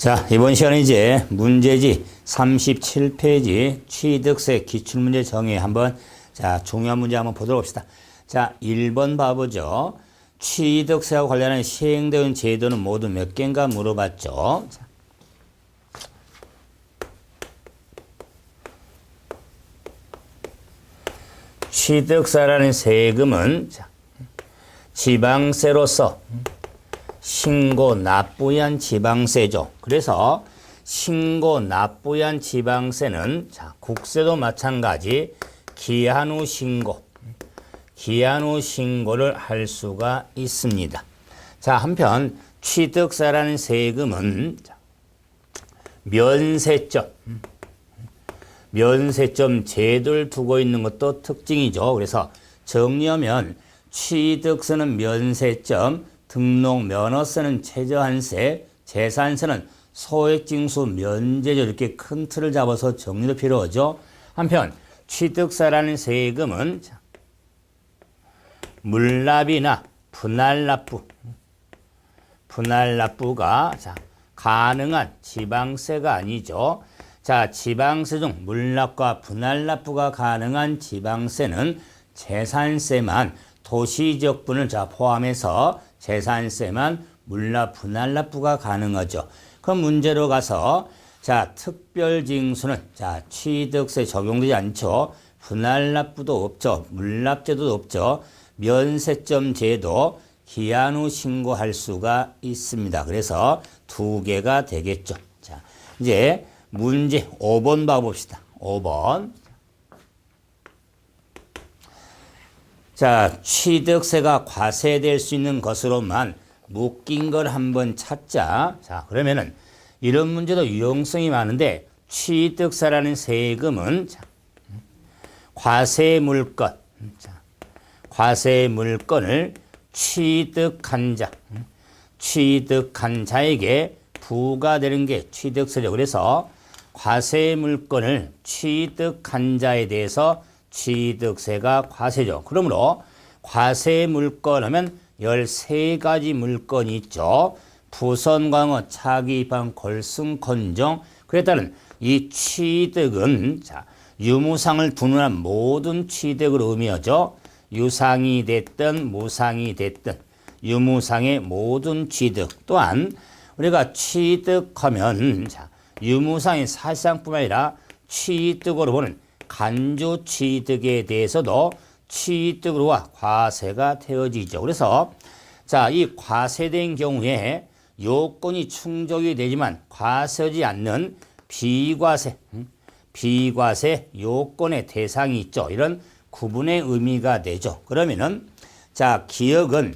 자, 이번 시간에 이제 문제지 37페이지 취득세 기출문제 정의 한번 중요한 문제 한번 보도록 합시다. 자, 1번 봐보죠. 취득세와 관련한 시행되는 제도는 모두 몇 개인가 물어봤죠. 자. 취득세라는 세금은 지방세로서 신고 납부한 지방세죠. 그래서 신고 납부한 지방세는 국세도 마찬가지 기한 후 신고를 할 수가 있습니다. 자, 한편 취득세라는 세금은 면세점 제도를 두고 있는 것도 특징이죠. 그래서 정리하면 취득세는 면세점, 등록 면허세는 최저한세, 재산세는 소액징수 면제죠. 이렇게 큰 틀을 잡아서 정리도 필요하죠. 한편 취득세라는 세금은 물납이나 분할납부가 가능한 지방세가 아니죠. 자, 지방세 중 물납과 분할납부가 가능한 지방세는 재산세만, 도시지역분을 포함해서 재산세만 물납, 분할납부가 가능하죠. 그럼 문제로 가서 특별징수는 취득세 적용되지 않죠. 분할납부도 없죠. 물납제도도 없죠. 면세점 제도 기한 후 신고할 수가 있습니다. 그래서 두 개가 되겠죠. 자, 이제 문제 5번 봐봅시다. 5번. 자, 취득세가 과세될 수 있는 것으로만 묶인 걸 한번 찾자. 자, 그러면은 이런 문제도 유용성이 많은데 취득세라는 세금은 과세 물건을 취득한 자에게 부과되는 게 취득세죠. 그래서 과세 물건을 취득한 자에 대해서 취득세가 과세죠. 그러므로 과세 물건 하면 13가지 물건이 있죠. 부선, 광어, 차기, 방, 걸승, 건정. 그에 따른 이 취득은 유무상을 두는 모든 취득을 의미하죠. 유상이 됐든 무상이 됐든 유무상의 모든 취득. 또한 우리가 취득하면 유무상의 사실상뿐만 아니라 취득으로 보는 간주 취득에 대해서도 취득으로와 과세가 되어지죠. 그래서 이 과세된 경우에 요건이 충족이 되지만 과세하지 않는 비과세 요건의 대상이 있죠. 이런 구분의 의미가 되죠. 그러면은 기역은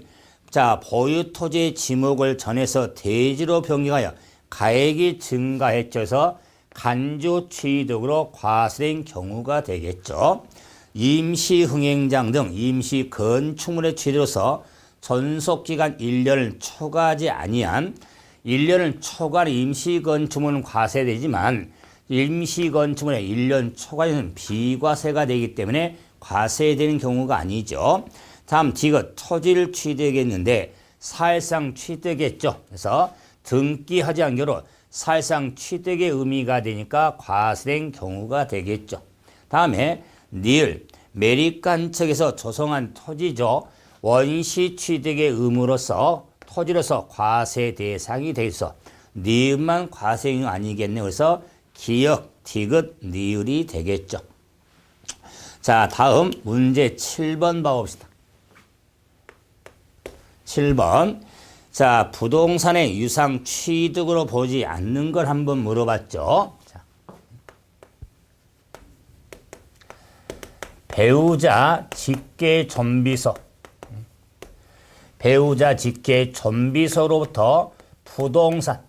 보유 토지의 지목을 전해서 대지로 변경하여 가액이 증가했죠. 간주 취득으로 과세된 경우가 되겠죠. 임시흥행장 등 임시 건축물의 취득으로서 전속기간 1년을 초과하지 아니한 1년을 초과한 임시 건축물은 과세되지만 임시 건축물의 1년 초과는 비과세가 되기 때문에 과세되는 경우가 아니죠. 다음 디귿 토지를 취득했는데 사실상 취득했죠. 그래서 등기하지 않은 경우 사실상 취득의 의미가 되니까 과세된 경우가 되겠죠. 다음에 니을 매립간 측에서 조성한 토지죠. 원시 취득의 의무로서 토지로서 과세 대상이 돼 있어. 니은만 과세는 아니겠네. 그래서 기역, 디귿, 니을이 되겠죠. 자, 다음 문제 7번 봐봅시다. 7번. 자, 부동산의 유상 취득으로 보지 않는 걸 한번 물어봤죠. 배우자 직계 존비서로부터 부동산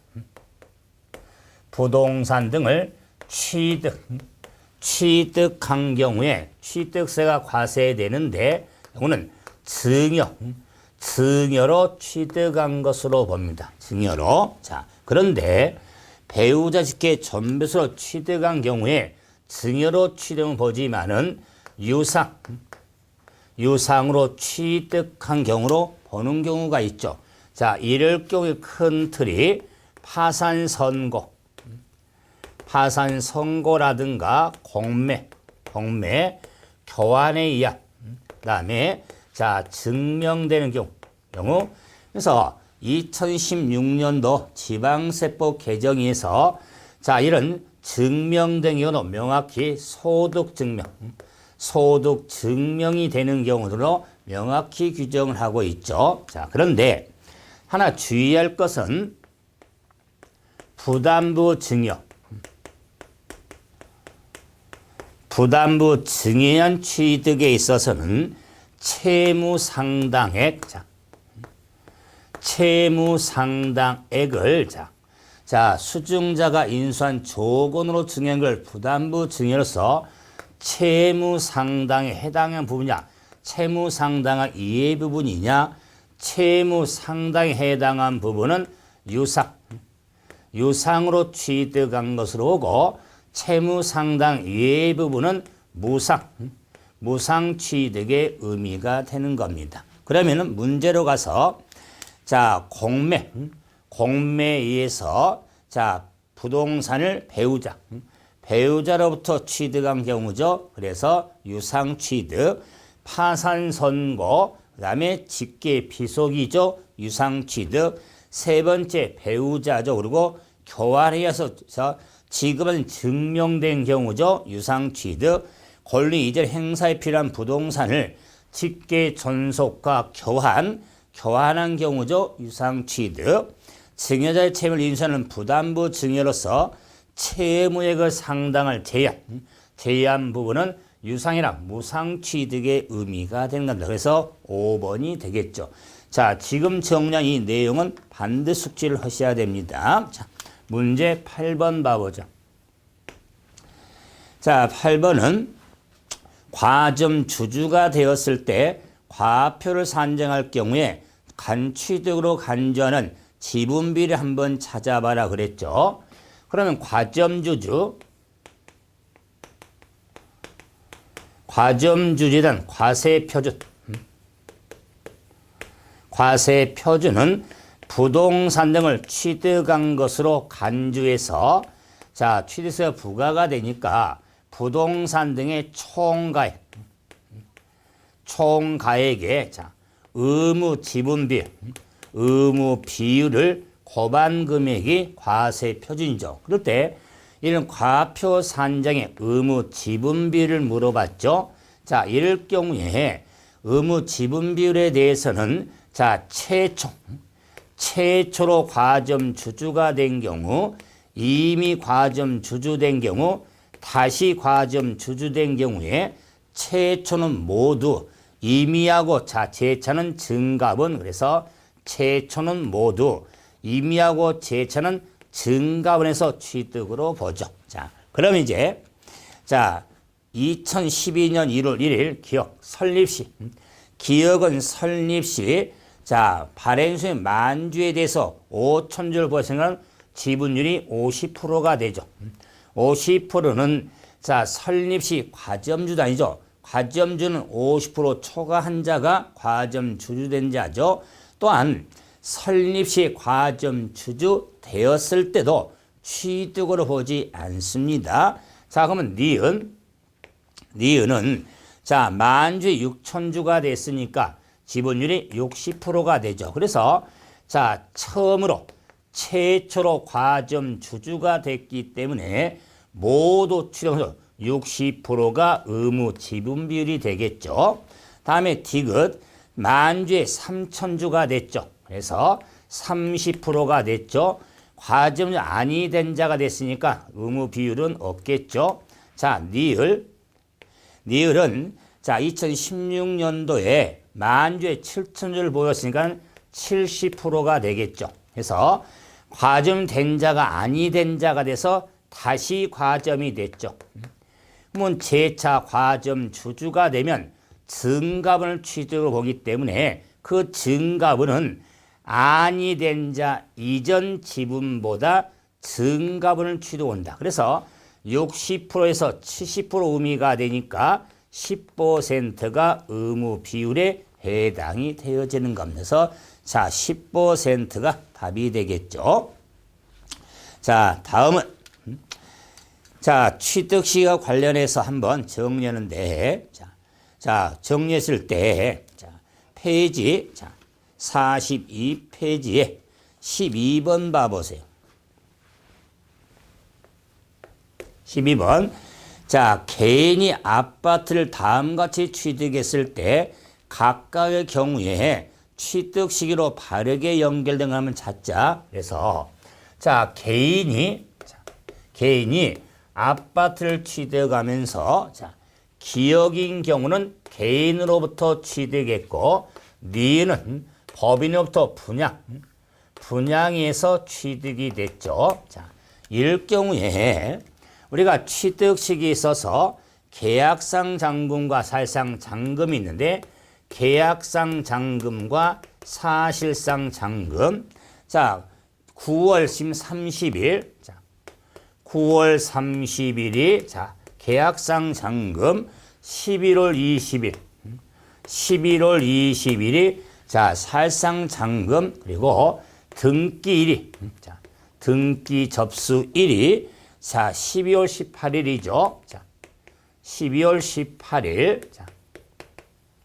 등을 취득한 경우에 취득세가 과세되는데 이거는 증여로 취득한 것으로 봅니다. 증여로. 자, 그런데 배우자 직계 존비서로 취득한 경우에 증여로 취득은 보지만은 유상으로 취득한 경우로 보는 경우가 있죠. 자, 이럴 경우에 큰 틀이 파산선고, 파산선고라든가 공매, 교환에 의한, 그 다음에 자, 증명되는 경우. 그래서 2016년도 지방세법 개정에서 자, 이런 증명된 경우는 명확히 소득 증명이 되는 경우로 명확히 규정을 하고 있죠. 자, 그런데 하나 주의할 것은 부담부 증여한 취득에 있어서는 채무 상당액을 자, 수증자가 인수한 조건으로 증여한 걸 부담부 증여로서 채무 상당에 해당한 부분이냐, 채무 상당한 이해 부분이냐, 채무 상당에 해당한 부분은 유상으로 취득한 것으로 오고, 채무 상당 이해 부분은 무상 취득의 의미가 되는 겁니다. 그러면은 문제로 가서 자, 공매에 의해서 자, 부동산을 배우자로부터 취득한 경우죠. 그래서 유상 취득, 파산 선고, 그다음에 직계 비속이죠. 유상 취득. 세 번째 배우자죠. 그리고 교환해서 지금은 증명된 경우죠. 유상 취득. 권리 이전 행사에 필요한 부동산을 직계 전속과 교환한 경우죠. 유상 취득. 증여자의 채무를 인수하는 부담부 증여로서 채무액의 상당을 제외한 부분은 유상이나 무상 취득의 의미가 되는 겁니다. 그래서 5번이 되겠죠. 자, 지금 정리한 이 내용은 반드시 숙지를 하셔야 됩니다. 자, 문제 8번 봐보죠. 자, 8번은 과점 주주가 되었을 때 과표를 산정할 경우에 간취득으로 간주하는 지분비를 한번 찾아봐라 그랬죠. 그러면 과점주주단 과세표준은 부동산 등을 취득한 것으로 간주해서 자, 취득세가 부과가 되니까 부동산 등의 총가액에 자, 의무 비율을 곱한 금액이 과세 표준이죠. 그럴 때 이런 과표 산정의 의무 지분 비율을 물어봤죠. 자, 이럴 경우에 의무 지분 비율에 대해서는 자, 최초로 과점 주주가 된 경우, 이미 과점 주주된 경우, 다시 과점 주주된 경우에 최초는 모두 임의하고 자, 재차는 증가분. 그래서 최초는 모두 임의하고 재차는 증가분에서 취득으로 보죠. 자, 그럼 이제 자, 2012년 1월 1일 기억은 설립 시 자, 발행수의 만주에 대해서 5천주를 보시면 지분율이 50%가 되죠. 50%는 자, 설립 시 과점주도 아니죠. 과점주는 50% 초과한 자가 과점주주된 자죠. 또한 설립 시 과점주주 되었을 때도 취득으로 보지 않습니다. 자, 그러면 니은은 자, 만주에 6천주가 됐으니까 지분율이 60%가 되죠. 그래서 자, 최초로 과점주주가 됐기 때문에 모두 취득해서 60%가 의무 지분 비율이 되겠죠. 다음에 디귿 만주에 3천주가 됐죠. 그래서 30%가 됐죠. 과점이 아니 된 자가 됐으니까 의무 비율은 없겠죠. 자, 니을은 자, 2016년도에 만주에 7천주를 보였으니까 70%가 되겠죠. 그래서 과점 된 자가 아니 된 자가 돼서 다시 과점이 됐죠. 그러면 재차 과점 주주가 되면 증가분을 취득으로 보기 때문에 그 증가분은 아니 된 자 이전 지분보다 증가분을 취득한다. 그래서 60%에서 70% 의미가 되니까 10%가 의무 비율에 해당이 되어지는 겁니다. 그래서 자, 10%가 답이 되겠죠. 자, 다음은 자, 취득 시기와 관련해서 한번 정리하는데 자, 정리했을 때 자, 페이지 자, 42페이지에 12번 봐 보세요. 12번. 자, 개인이 아파트를 다음과 같이 취득했을 때 각각의 경우에 취득 시기로 바르게 연결된 걸 한번 찾자. 그래서 자, 개인이 아파트를 취득하면서 자, 기억인 경우는 개인으로부터 취득했고 니은 법인으로부터 분양에서 취득이 됐죠. 자, 이럴 경우에 우리가 취득 시기에 있어서 계약상 잔금과 사실상 잔금이 있는데 계약상 잔금과 사실상 잔금. 자, 9월 30일. 자, 9월 30일이 자, 계약상 잔금. 11월 20일. 11월 20일이 자, 사실상 잔금. 그리고 등기일이 자, 등기 접수일이 자, 12월 18일이죠. 자, 12월 18일. 자,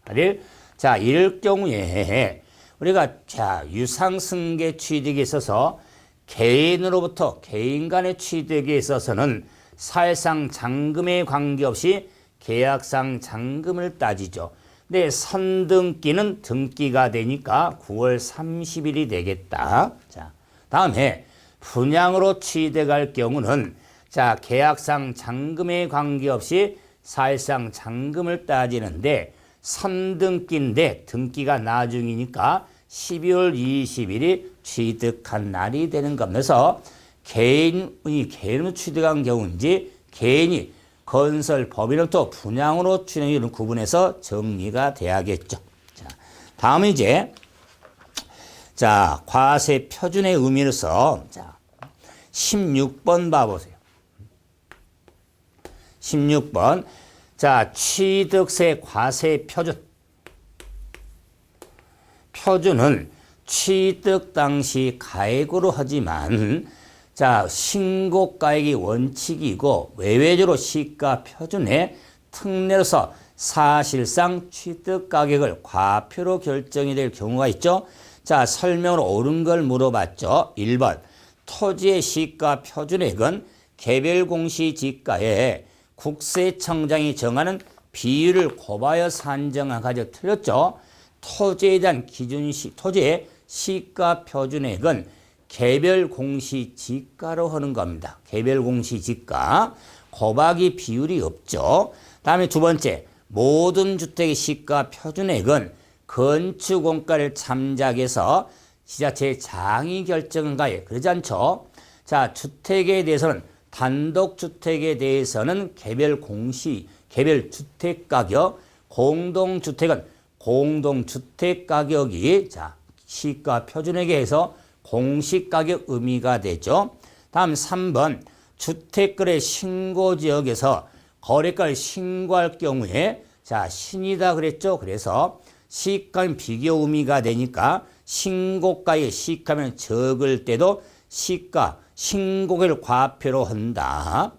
8일. 자, 이럴 경우에 우리가 자, 유상승계 취득에 있어서 개인으로부터 개인 간의 취득에 있어서는 사실상 잔금에 관계없이 계약상 잔금을 따지죠. 근데 선등기는 등기가 되니까 9월 30일이 되겠다. 자, 다음에 분양으로 취득할 경우는 자, 계약상 잔금에 관계없이 사실상 잔금을 따지는데 선등기인데 등기가 나중이니까 12월 20일이 취득한 날이 되는 겁니다. 개인으로 취득한 경우인지 개인이 건설 법인으로부터 분양으로 취득을 구분해서 정리가 돼야겠죠. 자, 다음은 이제 자, 과세 표준의 의미로서 자, 16번 봐보세요. 16번. 자, 취득세 과세 표준. 표준은 취득 당시 가액으로 하지만 자, 신고가액이 원칙이고 외외적으로 시가 표준에 특례로서 사실상 취득 가격을 과표로 결정이 될 경우가 있죠. 자, 설명으로 옳은 걸 물어봤죠. 1번. 토지의 시가 표준액은 개별 공시지가에 국세청장이 정하는 비율을 곱하여 산정한 가지고 틀렸죠. 토지에 대한 토지의 시가 표준액은 개별 공시지가로 하는 겁니다. 개별 공시지가. 곱하기 비율이 없죠. 다음에 두 번째. 모든 주택의 시가 표준액은 건축 원가를 참작해서 지자체의 장이 결정한가요? 그러지 않죠. 자, 주택에 대해서는 단독주택에 대해서는 개별 주택 가격, 공동주택은 공동주택 가격이 자, 시가 표준액에 의해서 공시 가격 의미가 되죠. 다음 3번. 주택거래 신고지역에서 거래가를 신고할 경우에 자, 신이다 그랬죠. 그래서 시가는 비교 의미가 되니까 신고가에 시가면 적을 때도 시가, 신고가를 과표로 한다.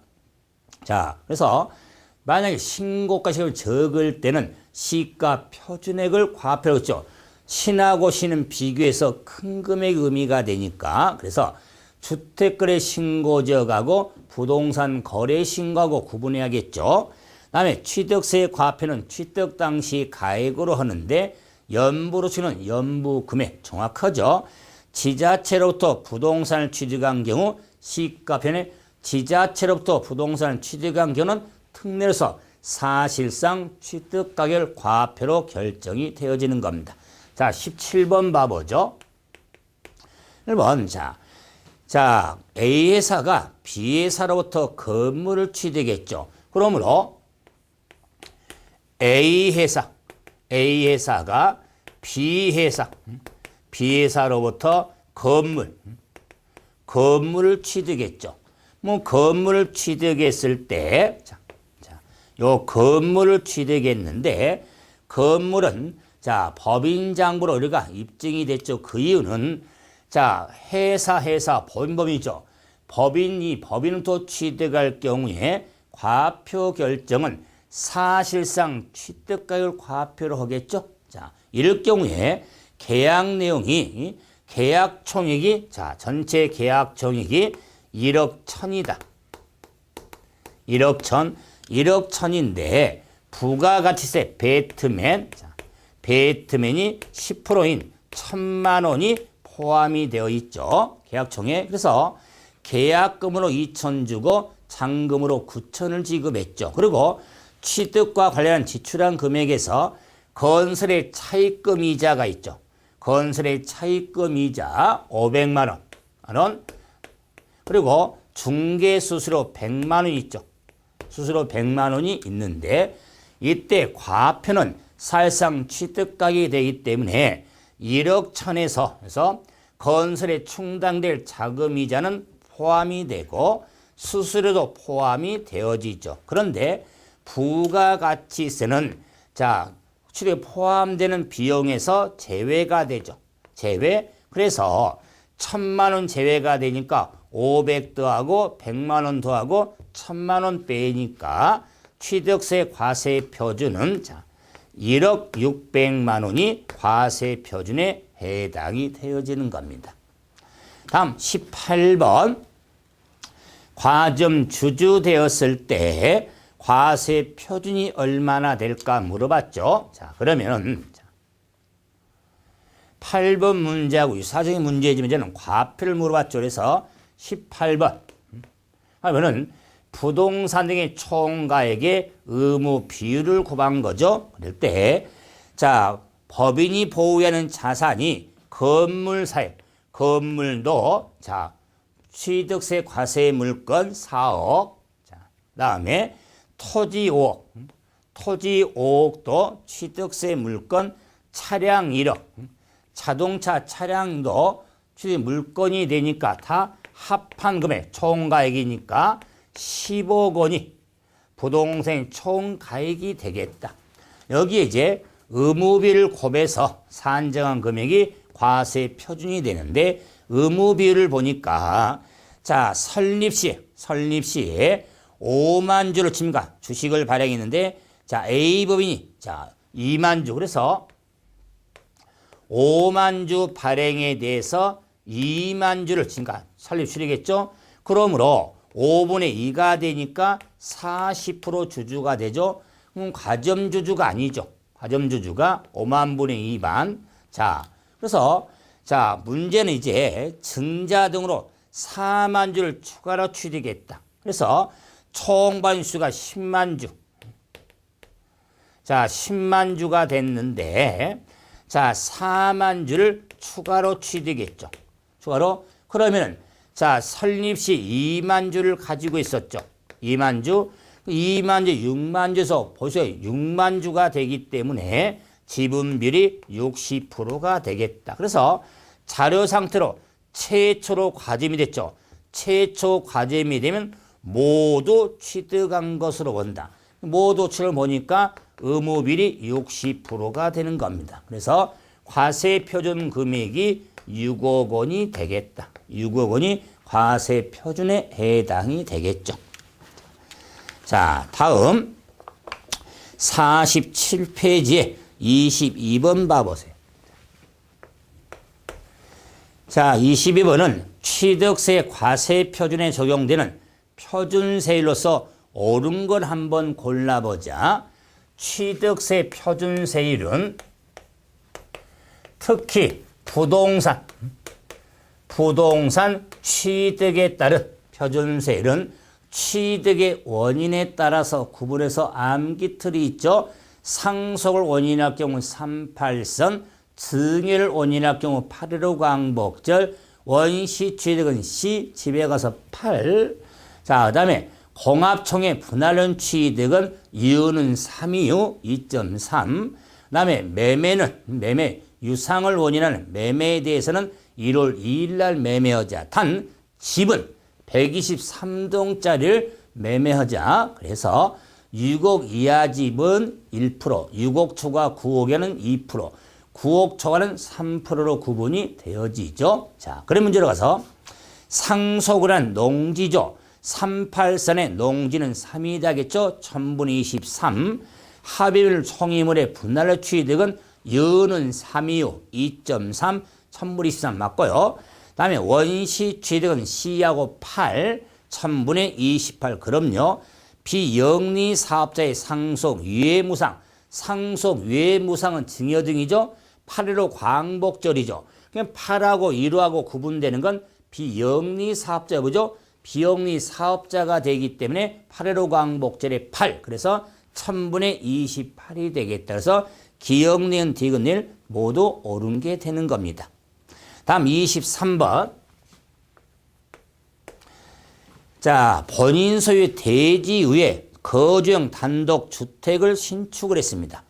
자, 그래서 만약에 신고가 시가를 적을 때는 시가 표준액을 과표로 했죠. 신하고 신은 비교해서 큰 금액 의미가 되니까 그래서 주택거래 신고지역하고 부동산 거래 신고하고 구분해야겠죠. 다음에 취득세 과표는 취득 당시 가액으로 하는데 연부로 치는 연부 금액 정확하죠. 지자체로부터 부동산을 취득한 경우 시가편에 지자체로부터 부동산을 취득한 경우는 특례로서 사실상 취득 가격을 과표로 결정이 되어지는 겁니다. 자, 17번 봐보죠. 1번. 자, A 회사가 B 회사로부터 건물을 취득했죠. 그러므로 A 회사가 B 회사로부터 건물을 취득했죠. 뭐 건물을 취득했을 때, 요 건물을 취득했는데 건물은 자, 법인장부로 우리가 입증이 됐죠. 그 이유는 자, 회사 법인법이죠. 법인은 또 취득할 경우에 과표 결정은 사실상 취득가액을 과표로 하겠죠. 자, 이럴 경우에 계약 내용이 계약 총액이 자, 전체 계약 총액이 1억 1,000이다. 1억 1,000인데 부가가치세 배트맨 자, 배트맨이 10%인 1,000만 원이 포함이 되어 있죠. 계약총액. 그래서 계약금으로 2,000 주고 잔금으로 9,000을 지급했죠. 그리고 취득과 관련한 지출한 금액에서 건설의 차입금 이자가 있죠. 건설의 차입금 이자 500만 원. 그리고 중개수수료 100만 원이 있죠. 수수료 100만 원이 있는데 이때 과표는 사실상 취득가액이 되기 때문에 1억 1,000에서 그래서 건설에 충당될 자금이자는 포함이 되고 수수료도 포함이 되어지죠. 그런데 부가가치세는 자, 수수료에 포함되는 비용에서 제외가 되죠. 제외. 그래서 1,000만 원 제외가 되니까 500 더하고 100만 원 더하고 1,000만 원 빼니까 취득세 과세 표준은 자, 1억 600만 원이 과세 표준에 해당이 되어지는 겁니다. 다음 18번 과점 주주되었을 때 과세 표준이 얼마나 될까 물어봤죠. 자, 그러면 8번 문제하고 유사적인 문제지만 저는 과표를 물어봤죠. 그래서 18번 하면은 부동산 등의 총가액의 의무 비율을 구한 거죠. 그럴 때, 자, 법인이 보유하는 자산이 건물도, 자, 취득세 과세 물건 4억, 자, 다음에 토지 5억도 취득세 물건 차량 1억, 자동차 차량도 취득 물건이 되니까 다 합한 금액 총가액이니까 10억 원이 부동산 총가액이 되겠다. 여기에 이제 의무비를 곱해서 산정한 금액이 과세 표준이 되는데 의무비를 보니까 자, 설립시에 5만 주를 침가 주식을 발행했는데 자, A법인이 자, 2만 주 그래서 5만 주 발행에 대해서 2만 주를 침가 설립출이겠죠. 그러므로 5분의 2가 되니까 40% 주주가 되죠. 그럼 과점주주가 아니죠. 과점주주가 5만 분의 2만. 자, 그래서 자, 문제는 이제 증자 등으로 4만 주를 추가로 취득했다. 그래서 총 발수가 10만 주. 자, 10만 주가 됐는데 자, 4만 주를 추가로 취득했죠. 추가로. 그러면 자, 설립 시 2만 주를 가지고 있었죠. 2만 주. 2만 주, 6만 주에서 보세요. 6만 주가 되기 때문에 지분비율이 60%가 되겠다. 그래서 자료 상태로 최초로 과점이 됐죠. 최초 과점이 되면 모두 취득한 것으로 본다. 모두 취를 보니까 의무비율이 60%가 되는 겁니다. 그래서 과세 표준 금액이 6억 원이 되겠다. 6억 원이 과세 표준에 해당이 되겠죠. 자, 다음 47페이지에 22번 봐보세요. 자, 22번은 취득세 과세 표준에 적용되는 표준세율로서 옳은 걸 한번 골라보자. 취득세 표준세율은 특히 부동산 취득에 따른 표준세율은 취득의 원인에 따라서 구분해서 암기틀이 있죠. 상속을 원인할 경우 38선, 증여를 원인할 경우 8.15 광복절, 원시 취득은 C, 집에 가서 8. 자, 그 다음에 공합총회 분할론 취득은 이유는 3이유 2.3. 그 다음에 매매, 유상을 원인하는 매매에 대해서는 1월 2일 날 매매하자. 단, 집은 123동짜리를 매매하자. 그래서 6억 이하 집은 1%, 6억 초과 9억에는 2%, 9억 초과는 3%로 구분이 되어지죠. 자, 그런 문제로 가서 상속을 한 농지죠. 38선의 농지는 3이 되겠죠. 1000분의 23. 합의율 총이물의 분할의 취득은 여는 3이요. 2.3. 1000분의 23 맞고요. 그 다음에 원시 취득은 C하고 8. 1000분의 28. 그럼요. 비영리 사업자의 상속 유예무상. 상속 유예무상은 증여등이죠. 8일로 광복절이죠. 그냥 8하고 1호하고 구분되는 건 비영리 사업자 보죠. 비영리 사업자가 되기 때문에 8회로 광복절의 8. 그래서 1000분의 28이 되겠다. 그래서 기역니은 디귿일 모두 옳은 게 되는 겁니다. 다음 23번. 자, 본인 소유 대지 위에 거주형 단독 주택을 신축을 했습니다.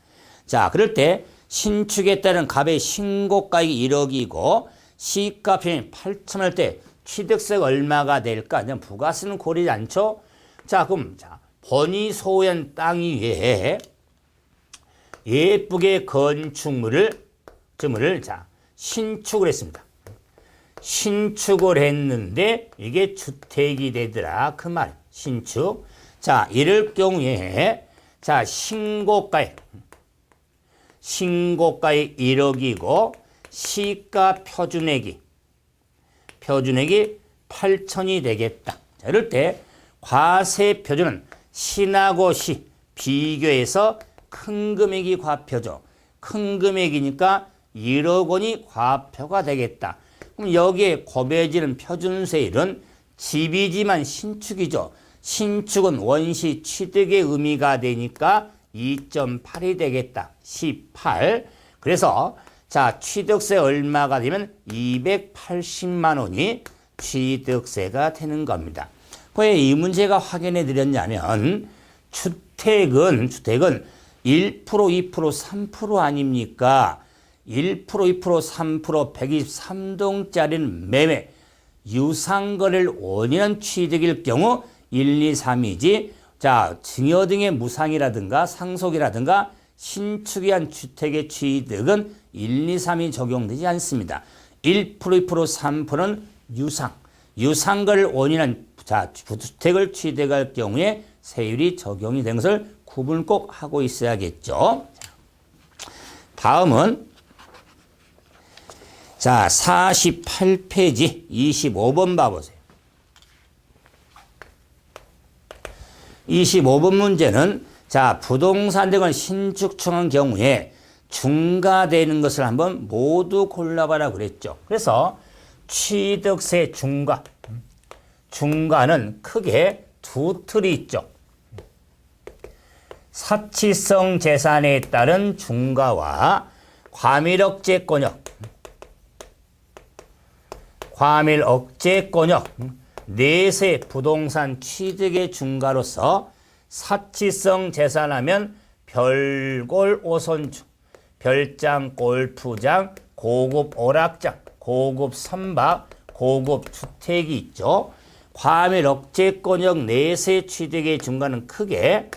자, 그럴 때 신축에 따른 갑의 신고가액이 1억이고 시가평이 8천할 때 취득세가 얼마가 될까? 그냥 부가세는 고리지 않죠? 자, 그럼 본인이 소유한 땅 위에 예쁘게 건축물을 신축을 했습니다. 신축을 했는데 이게 주택이 되더라. 그 말. 신축. 자, 이럴 경우에 신고가액 1억이고 시가 표준액이 8천이 되겠다. 자, 이럴 때 과세 표준은 신하고 시 비교해서 큰 금액이 과표죠. 큰 금액이니까 1억 원이 과표가 되겠다. 그럼 여기에 곱해지는 표준세율은 집이지만 신축이죠. 신축은 원시 취득의 의미가 되니까 2.8이 되겠다. 18. 그래서 취득세 얼마가 되면 280만 원이 취득세가 되는 겁니다. 왜 이 문제가 확인해 드렸냐면 주택은 1%, 2%, 3% 아닙니까? 1%, 2%, 3%, 123동짜리는 매매, 유상거래를 원인한 취득일 경우 1, 2, 3이지 증여 등의 무상이라든가 상속이라든가 신축에 한 주택의 취득은 1, 2, 3이 적용되지 않습니다. 1%, 2%, 3%는 유상거래를 원인한 주택을 취득할 경우에 세율이 적용이 되는 것을 구분을 꼭 하고 있어야겠죠. 다음은 48페이지 25번 봐보세요. 25번 문제는 부동산 등을 신축청한 경우에 중과되는 것을 한번 모두 골라봐라 그랬죠. 그래서 취득세 중과는 크게 두 틀이 있죠. 사치성 재산에 따른 중과와 과밀억제권역 내세 부동산 취득의 중과로서 사치성 재산하면 별골 오선주, 별장 골프장, 고급 오락장, 고급 선박, 고급 주택이 있죠. 과밀억제권역 내세 취득의 중과는 크게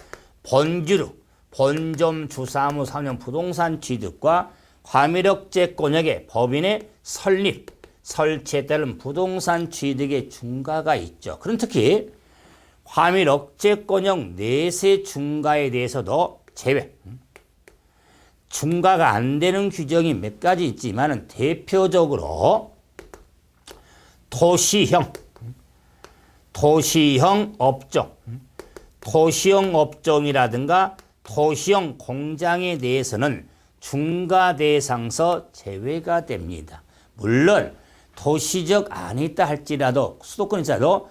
본주류, 본점 주사무 상용 부동산 취득과 과밀억제권역의 법인의 설립, 설치에 따른 부동산 취득의 중과가 있죠. 그럼 특히 과밀억제권역 내세 중과에 대해서도 제외. 중과가 안 되는 규정이 몇 가지 있지만 대표적으로 도시형 업종, 도시형 업종이라든가 도시형 공장에 대해서는 중과 대상서 제외가 됩니다. 물론 도시적 아니다 할지라도 수도권에 있어도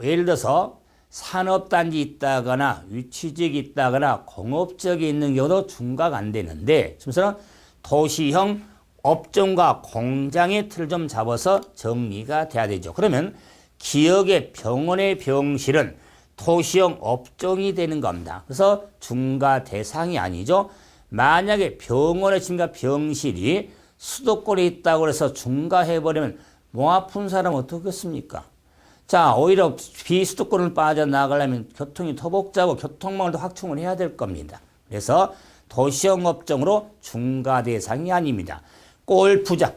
예를 들어서 산업단지 있다거나 위치지역이 있다거나 공업지역에 있는 경우도 중과가 안 되는데 지금서는 도시형 업종과 공장의 틀을 좀 잡아서 정리가 돼야 되죠. 그러면 기업의 병원의 병실은 도시형 업종이 되는 겁니다. 그래서 중과 대상이 아니죠. 만약에 병원의 지금과 병실이 수도권에 있다고 해서 중과해버리면 몸 아픈 사람은 어떻겠습니까? 오히려 비수도권을 빠져나가려면 교통이 더 복잡하고 교통망을도 확충을 해야 될 겁니다. 그래서 도시형 업종으로 중과 대상이 아닙니다. 골프장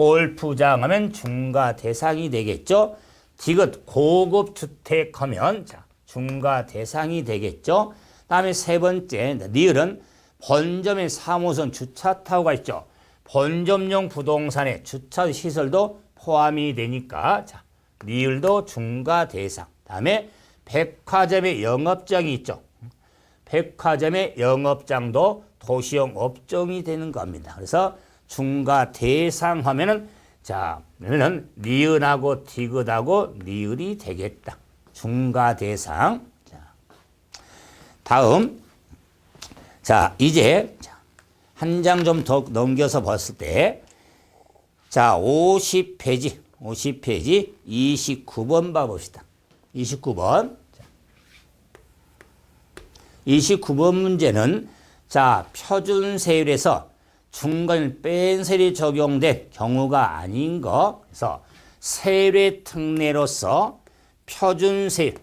골프장 하면 중과 대상이 되겠죠. 디귿 고급 주택 하면 자, 중과 대상이 되겠죠. 다음에 세 번째 니을은 본점의 3호선 주차 타워가 있죠. 본점용 부동산의 주차 시설도 포함이 되니까 자, 니을도 중과 대상. 다음에 백화점의 영업장이 있죠. 백화점의 영업장도 도시용 업종이 되는 겁니다. 그래서 중과 대상 하면은 자, 그러면은 니은하고 디귿하고 니을이 되겠다. 중과 대상. 자, 다음. 자, 이제 한 장 좀 더 넘겨서 봤을 때 자, 50페이지 29번 봐봅시다. 29번. 29번 문제는 자, 표준세율에서 중간을 뺀 세율이 적용된 경우가 아닌 거. 그래서 세율의 특례로서 표준세율에서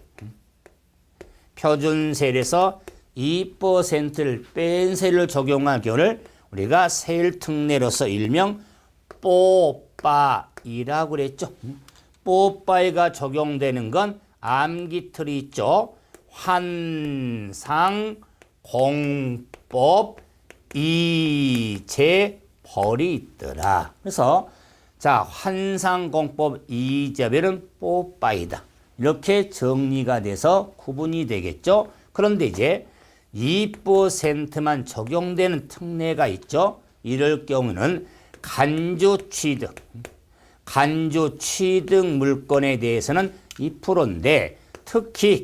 2%를 뺀 세율을 적용한 경우를 우리가 세율 특례로서 일명 뽀빠이라고 그랬죠. 뽀빠이가 적용되는 건 암기틀이 있죠. 환상공법 이재벌이 있더라. 그래서 자, 환상공법 이재벌은 뽀빠이다. 이렇게 정리가 돼서 구분이 되겠죠. 그런데 이제 2%만 적용되는 특례가 있죠. 이럴 경우는 간주취득 물건에 대해서는 2%인데 특히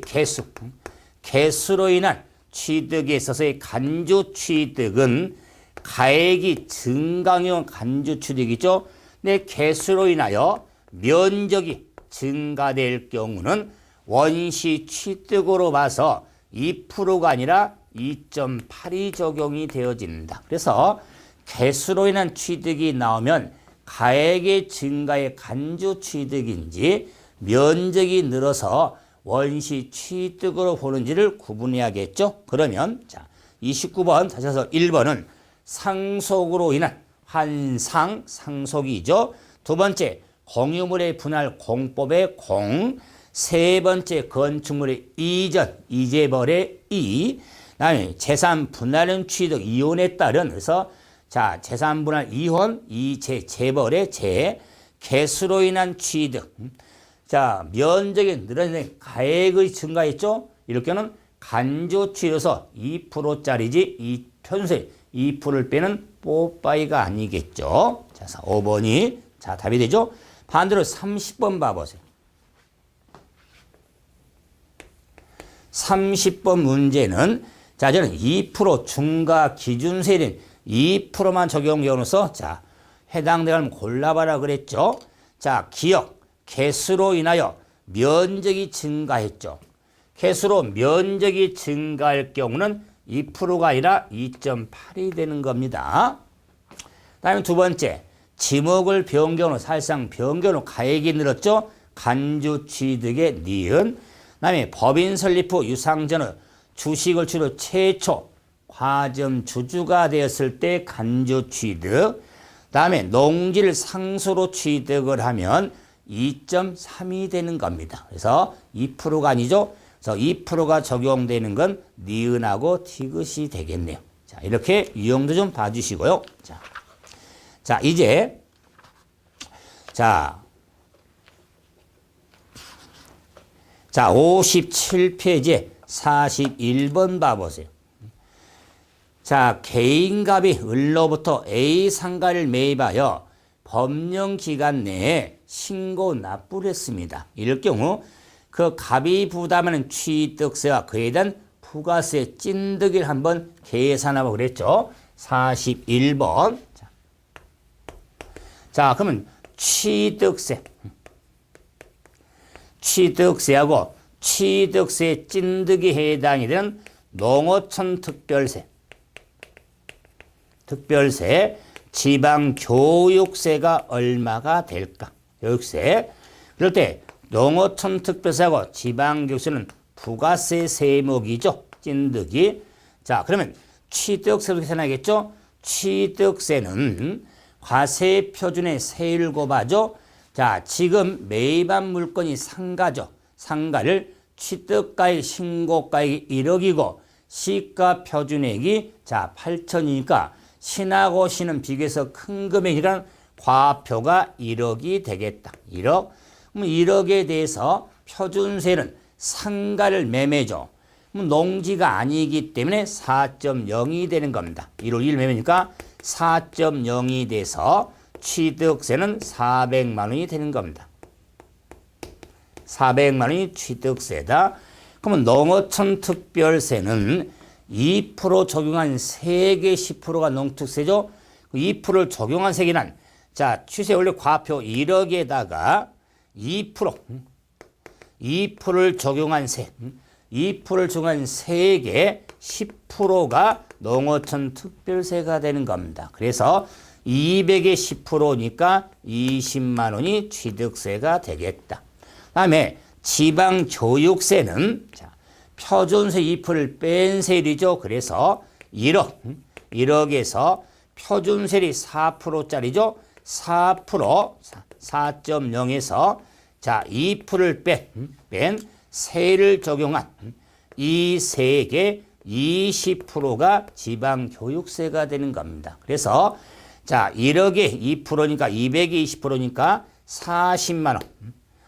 개수로 인한 취득에 있어서의 간주취득은 가액이 증강형 간주취득이죠. 근데 개수로 인하여 면적이 증가될 경우는 원시 취득으로 봐서 2%가 아니라 2.8이 적용이 되어진다. 그래서 개수로 인한 취득이 나오면 가액의 증가의 간주 취득인지 면적이 늘어서 원시 취득으로 보는지를 구분해야겠죠. 그러면 자, 29번 다시 해서 1번은 상속으로 인한 상속이죠. 두 번째 공유물의 분할 공법의 공. 세 번째 건축물의 이재벌의 다음에 재산 분할은 취득 이혼에 따른. 그래서 자, 재산 분할 이혼 재벌의 개수로 인한 취득. 자, 면적이 늘어나는 가액의 증가했죠. 이렇게는 간주취여서 2%짜리지 이 편세 2%를 빼는 뽀빠이가 아니겠죠. 자, 5번이 자, 답이 되죠. 반대로 30번 봐보세요. 30번 문제는 자, 저는 2% 중과 기준세율인 2%만 적용해놓아서 자, 해당되는 골라봐라 그랬죠. 자, 개수로 인하여 면적이 증가했죠. 개수로 면적이 증가할 경우는 2%가 아니라 2.8이 되는 겁니다. 다음에 두 번째, 지목을 변경으로 사실상 변경으로 가액이 늘었죠. 간주취득의 니은. 다음에 법인 설립 후 유상 전후 주식을 주로 최초 과점 주주가 되었을 때 간주취득. 다음에 농지를 상소로 취득을 하면 2.3이 되는 겁니다. 그래서 2%가 아니죠. 그래서 2%가 적용되는 건 니은하고 디귿이 되겠네요. 자, 이렇게 유형도 좀 봐주시고요. 자, 이제 자, 57페이지에 41번 봐보세요. 자, 개인갑이 을로부터 A 상가를 매입하여 법령 기간 내에 신고 납부를 했습니다. 이럴 경우 그 갑이 부담하는 취득세와 그에 대한 부가세 찐득을 한번 계산하고 그랬죠. 41번. 자, 그러면 취득세하고 취득세 찐득이 해당이 되는 농어촌 특별세, 지방교육세가 얼마가 될까? 교육세. 그럴 때 농어촌 특별세하고 지방교육세는 부가세 세목이죠. 찐득이. 자, 그러면 취득세로 계산하겠죠? 취득세는 과세 표준의 세율 곱하죠. 자, 지금 매입한 물건이 상가죠. 상가를 취득가액, 신고가액이 1억이고 시가 표준액이 자 8천이니까 신하고 신은 비교해서 큰 금액이란 과표가 1억이 되겠다. 1억. 그럼 1억에 대해서 표준세는 상가를 매매죠. 그럼 농지가 아니기 때문에 4.0이 되는 겁니다. 1월 1일 매매니까 4.0이 돼서 취득세는 400만 원이 되는 겁니다. 400만 원이 취득세다. 그러면 농어촌 특별세는 2% 적용한 세계 10%가 농특세죠. 2%를 적용한 세계는 자, 취세 원래 과표 1억에다가 2%를 적용한 세, 2%를 적용한 세계 10%가 농어촌 특별세가 되는 겁니다. 그래서 200의 10%니까 20만 원이 취득세가 되겠다. 다음에 지방교육세는 자, 표준세 2%를 뺀 세율이죠. 그래서 1억에서 표준세율이 4%짜리죠. 4.0에서 자 2%를 뺀 세를 적용한 이 세액의 20%가 지방교육세가 되는 겁니다. 그래서 자 1억에 2%니까 200에 20%니까 40만 원.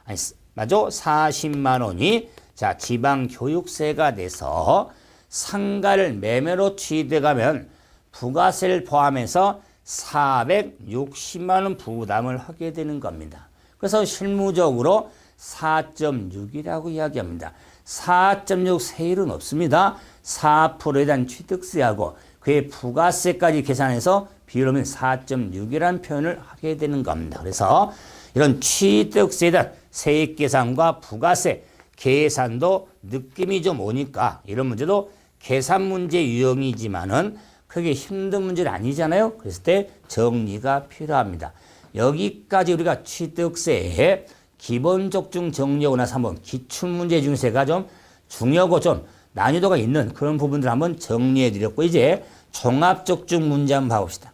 아니 맞아? 40만 원이 자 지방교육세가 돼서 상가를 매매로 취득하면 부가세를 포함해서 460만 원 부담을 하게 되는 겁니다. 그래서 실무적으로 4.6이라고 이야기합니다. 4.6 세율은 없습니다. 4%에 대한 취득세하고 그의 부가세까지 계산해서 비율하면 4.6이라는 표현을 하게 되는 겁니다. 그래서 이런 취득세에 대한 세액 계산과 부가세 계산도 느낌이 좀 오니까 이런 문제도 계산 문제 유형이지만은 크게 힘든 문제는 아니잖아요. 그랬을 때 정리가 필요합니다. 여기까지 우리가 취득세의 기본적중 정리하고 나서 한번 기출문제 중에서가 좀 중요하고 좀 난이도가 있는 그런 부분들 한번 정리해 드렸고 이제 종합적중 문제 한번 봐봅시다.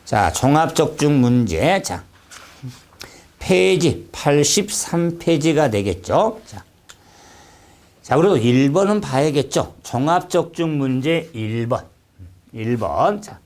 자, 종합적중 문제. 자, 페이지 83페이지가 되겠죠. 자, 그래도 1번은 봐야겠죠. 종합적중 문제 1번. 1번. 자,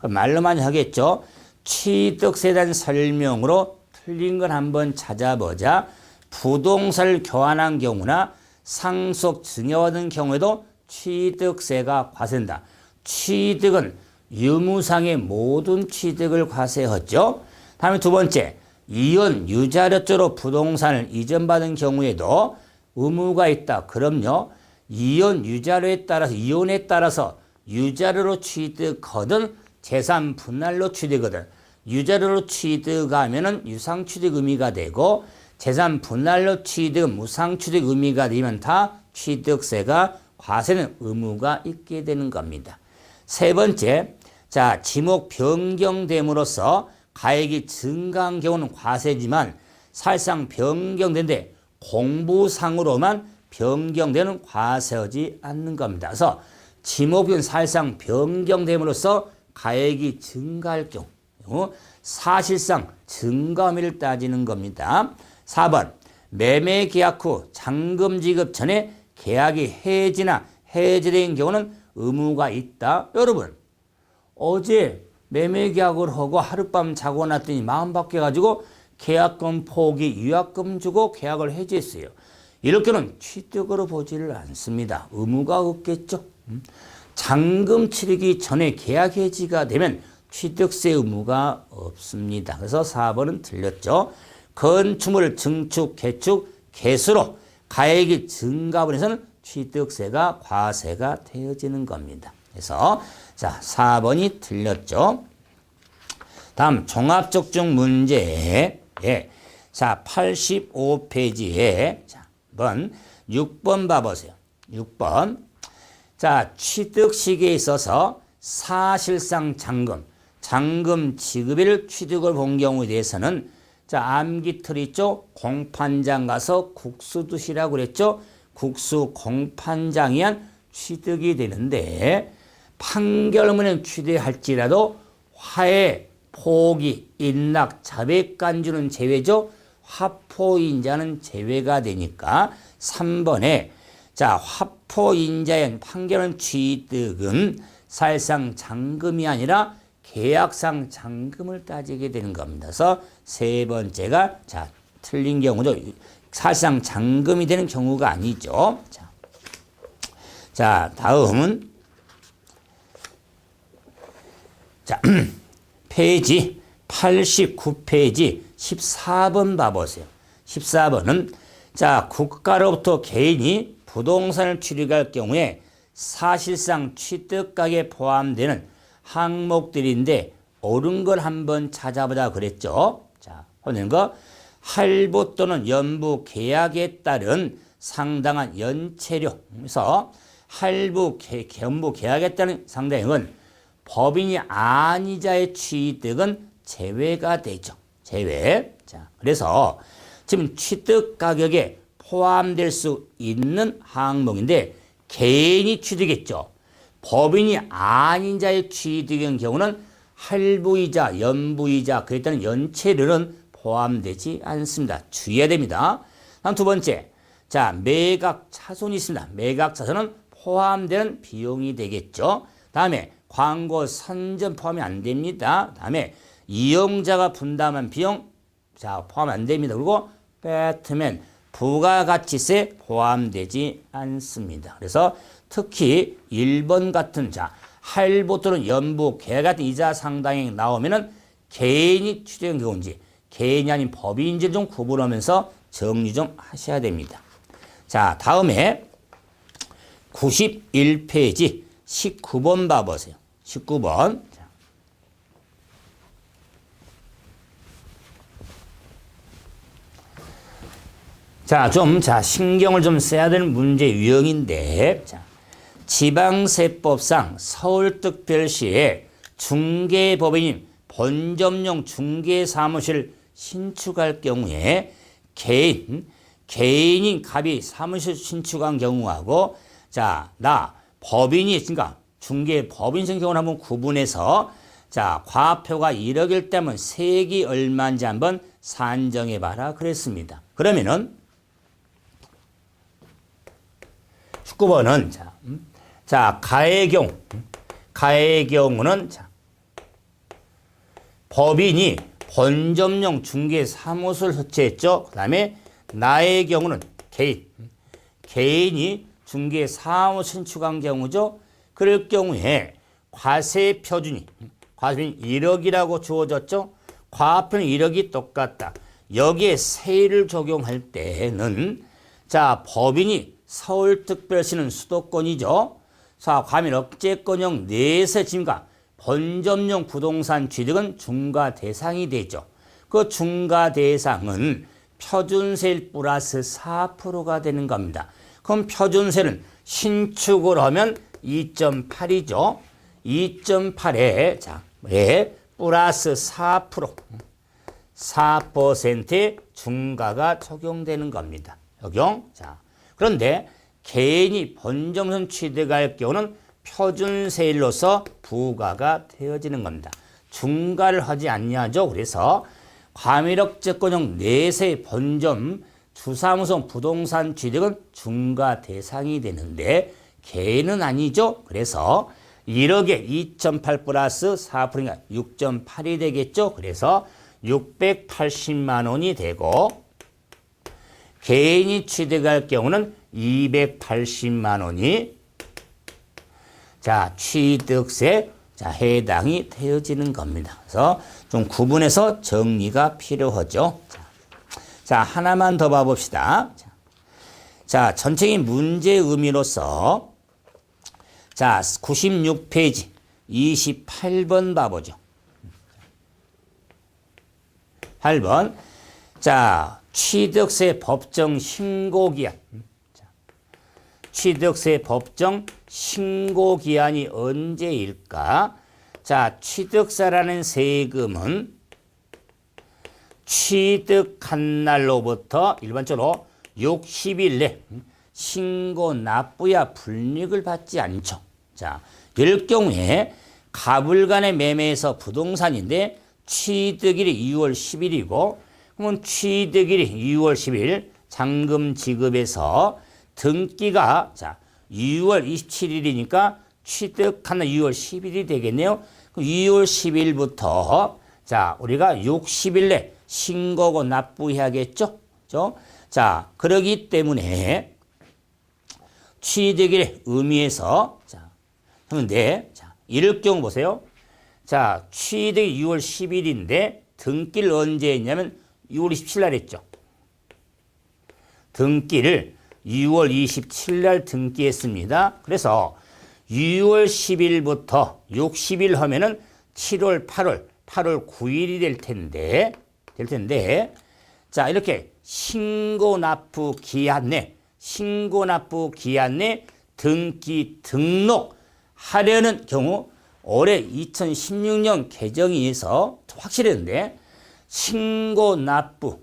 말로만 하겠죠. 취득세에 대한 설명으로 틀린 걸 한번 찾아보자. 부동산을 교환한 경우나 상속 증여받은 경우에도 취득세가 과세된다. 취득은 유무상의 모든 취득을 과세하죠. 다음에 두 번째, 이혼 유자료조로 부동산을 이전받은 경우에도 의무가 있다. 그럼요. 이혼 유자료에 따라서 이혼에 따라서 유자료로 취득하든 재산 분할로 취득하든 유자료로 취득하면은 유상 취득 의미가 되고 재산 분할로 취득 무상 취득 의미가 되면 다 취득세가 과세는 의무가 있게 되는 겁니다. 세 번째, 자 지목 변경됨으로써 가액이 증가한 경우는 과세지만 사실상 변경된데 공부상으로만 변경되는 과세하지 않는 겁니다. 그래서 지목은 사실상 변경됨으로써 가액이 증가할 경우 사실상 증가함을 따지는 겁니다. 4번 매매 계약 후 잔금 지급 전에 계약이 해지나 해지된 경우는 의무가 있다. 여러분 어제 매매 계약을 하고 하룻밤 자고 났더니 마음 바뀌어가지고 계약금 포기 위약금 주고 계약을 해지했어요. 이렇게는 취득으로 보지를 않습니다. 의무가 없겠죠. 잔금 치르기 전에 계약 해지가 되면 취득세 의무가 없습니다. 그래서 4번은 틀렸죠. 건축물 증축, 개축, 개수로 가액이 증가분에서는 취득세가 과세가 되어지는 겁니다. 그래서 자 4번이 틀렸죠. 다음 종합적중 문제 자 85페이지에 자 한번 6번 봐보세요. 6번 자 취득 시기에 있어서 사실상 잔금 지급일 취득을 본 경우에 대해서는 자 암기틀 있죠. 공판장 가서 국수 드시라고 그랬죠. 국수 공판장이 한 취득이 되는데 판결문에 취득할지라도 화해, 포기, 인락, 자백간주는 제외죠. 화포인자는 제외가 되니까 3번에 자 화포인자의 판결문 취득은 사실상 잔금이 아니라 계약상 잔금을 따지게 되는 겁니다. 그래서 세 번째가 자 틀린 경우죠. 사실상 잔금이 되는 경우가 아니죠. 자 다음은 자 페이지 89페이지 14번 봐보세요. 14번은 자 국가로부터 개인이 부동산을 취득할 경우에 사실상 취득가액에 포함되는 항목들인데 옳은 걸 한번 찾아보자 그랬죠. 자, 오늘 거 할부 또는 연부 계약에 따른 상당한 연체료. 그래서 할부 연부 계약에 따른 상당액은 법인이 아니자의 취득은 제외가 되죠. 제외. 자, 그래서 지금 취득 가격에 포함될 수 있는 항목인데 개인이 취득했죠. 법인이 아닌 자의 취득인 경우는 할부이자, 연부이자, 그에 따른 연체료는 포함되지 않습니다. 주의해야 됩니다. 다음 두 번째. 자, 매각 차손이 있습니다. 매각 차손은 포함되는 비용이 되겠죠. 다음에 광고 선전 포함이 안 됩니다. 다음에 이용자가 분담한 비용 자 포함 안 됩니다. 그리고 배트맨 부가가치세 포함되지 않습니다. 그래서 특히 1번 같은 자 할부 또는 연부 계약 같은 이자 상당액이 나오면은 개인이 취득한 경우인지 개인이 아닌 법인인지 좀 구분하면서 정리 좀 하셔야 됩니다. 자 다음에 91페이지 19번 봐보세요. 19번. 자, 신경을 좀 써야 되는 문제 유형인데, 자, 지방세법상 서울특별시에 중개법인인 본점용 중개사무실 신축할 경우에 개인인 갑이 사무실 신축한 경우하고, 자, 법인이, 그러니까 중개법인인 경우를 한번 구분해서, 자, 과표가 1억일 때면 세액이 얼마인지 한번 산정해봐라 그랬습니다. 그러면은, 19번은 자 가의 경우는 자 법인이 본점용 중개 사무소를 설치했죠. 그다음에 나의 경우는 개인이 중개 사무소 신축한 경우죠. 그럴 경우에 과세 표준이 1억이라고 주어졌죠. 과표는 1억이 똑같다. 여기에 세율을 적용할 때는 자 법인이 서울특별시는 수도권이죠. 자, 과밀 억제권형 내세 침가 본점용 부동산 취득은 중과 대상이 되죠. 그 중과 대상은 표준세율 플러스 4%가 되는 겁니다. 그럼 표준세는 신축을 하면 2.8이죠. 2.8에 자, 플러스 4%, 4%의 중과가 적용되는 겁니다. 적용. 자. 그런데 개인이 본점선 취득할 경우는 표준세율로서 부과가 되어지는 겁니다. 중과를 하지 않냐죠. 그래서 과밀억제권형 내세 본점 주사무소 부동산 취득은 중과 대상이 되는데 개인은 아니죠. 그래서 1억에 2.8 플러스 4%가 6.8이 되겠죠. 그래서 680만 원이 되고 개인이 취득할 경우는 280만 원이 자 취득세 자 해당이 되어지는 겁니다. 그래서 좀 구분해서 정리가 필요하죠. 자 하나만 더 봐봅시다. 자 전체적인 문제 의미로서 자 96페이지 28번 봐보죠. 8번 자 취득세 법정 신고기한 취득세 법정 신고기한이 언제일까? 자 취득세라는 세금은 취득한 날로부터 일반적으로 60일 내 신고 납부야 불이익을 받지 않죠. 자, 이럴 경우에 가불간의 매매에서 부동산인데 취득일이 2월 10일이고 그러면 취득일이 2월 10일 잔금 지급에서 등기가 자 2월 27일이니까 취득한 날 2월 10일이 되겠네요. 그럼 2월 10일부터 자 우리가 60일 내 신고고 납부해야겠죠. 그렇죠? 자 그러기 때문에 취득일의 의미에서 자 그런데 자 이럴 경우 보세요. 자 취득이 6월 10일인데 등기를 언제 했냐면 6월 27일 날 했죠. 등기를 6월 27일 날 등기했습니다. 그래서 6월 10일부터 60일 하면은 7월, 8월 9일이 될 텐데 자 이렇게 신고납부 기한 내 등기 등록하려는 경우 올해 2016년 개정에서 확실했는데 신고납부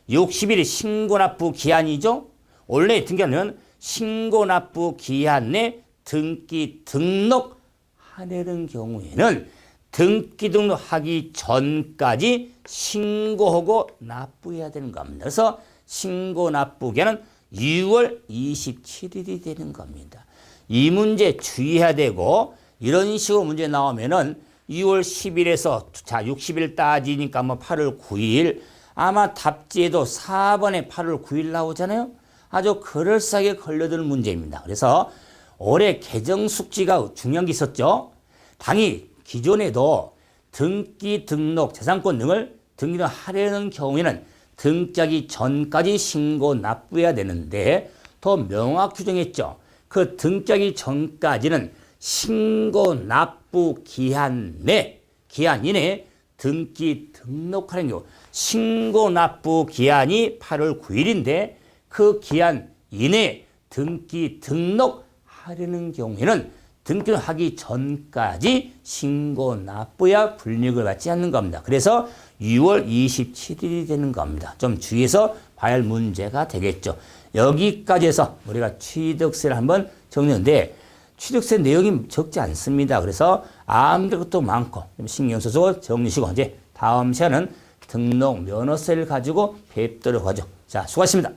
60일이 신고납부 기한이죠. 원래 등기하면 신고납부 기한 내 등기 등록하려는 경우에는 등기 등록하기 전까지 신고하고 납부해야 되는 겁니다. 그래서 신고납부 기한은 6월 27일이 되는 겁니다. 이 문제 주의해야 되고 이런 식으로 문제 나오면은 6월 10일에서 자 60일 따지니까 뭐 8월 9일 아마 답지에도 4번에 8월 9일 나오잖아요. 아주 그럴싸하게 걸려드는 문제입니다. 그래서 올해 개정 숙지가 중요한 게 있었죠. 당이 기존에도 등기 등록 재산권 등을 등기하려는 경우에는 등기하기 전까지 신고 납부해야 되는데 더 명확 규정했죠. 그 등기하기 전까지는 신고 납부 기한 이내 등기 등록하는 경우 신고 납부 기한이 8월 9일인데 그 기한 이내에 등기 등록하려는 경우에는 등기하기 전까지 신고 납부야 불이익을 받지 않는 겁니다. 그래서 6월 27일이 되는 겁니다. 좀 주의해서 봐야 할 문제가 되겠죠. 여기까지 해서 우리가 취득세를 한번 정리했는데 취득세 내용이 적지 않습니다. 그래서 아무것도 많고 신경 써서 정리시고 이제 다음 시간은 등록 면허세를 가지고 뵙도록 하죠. 자, 수고하셨습니다.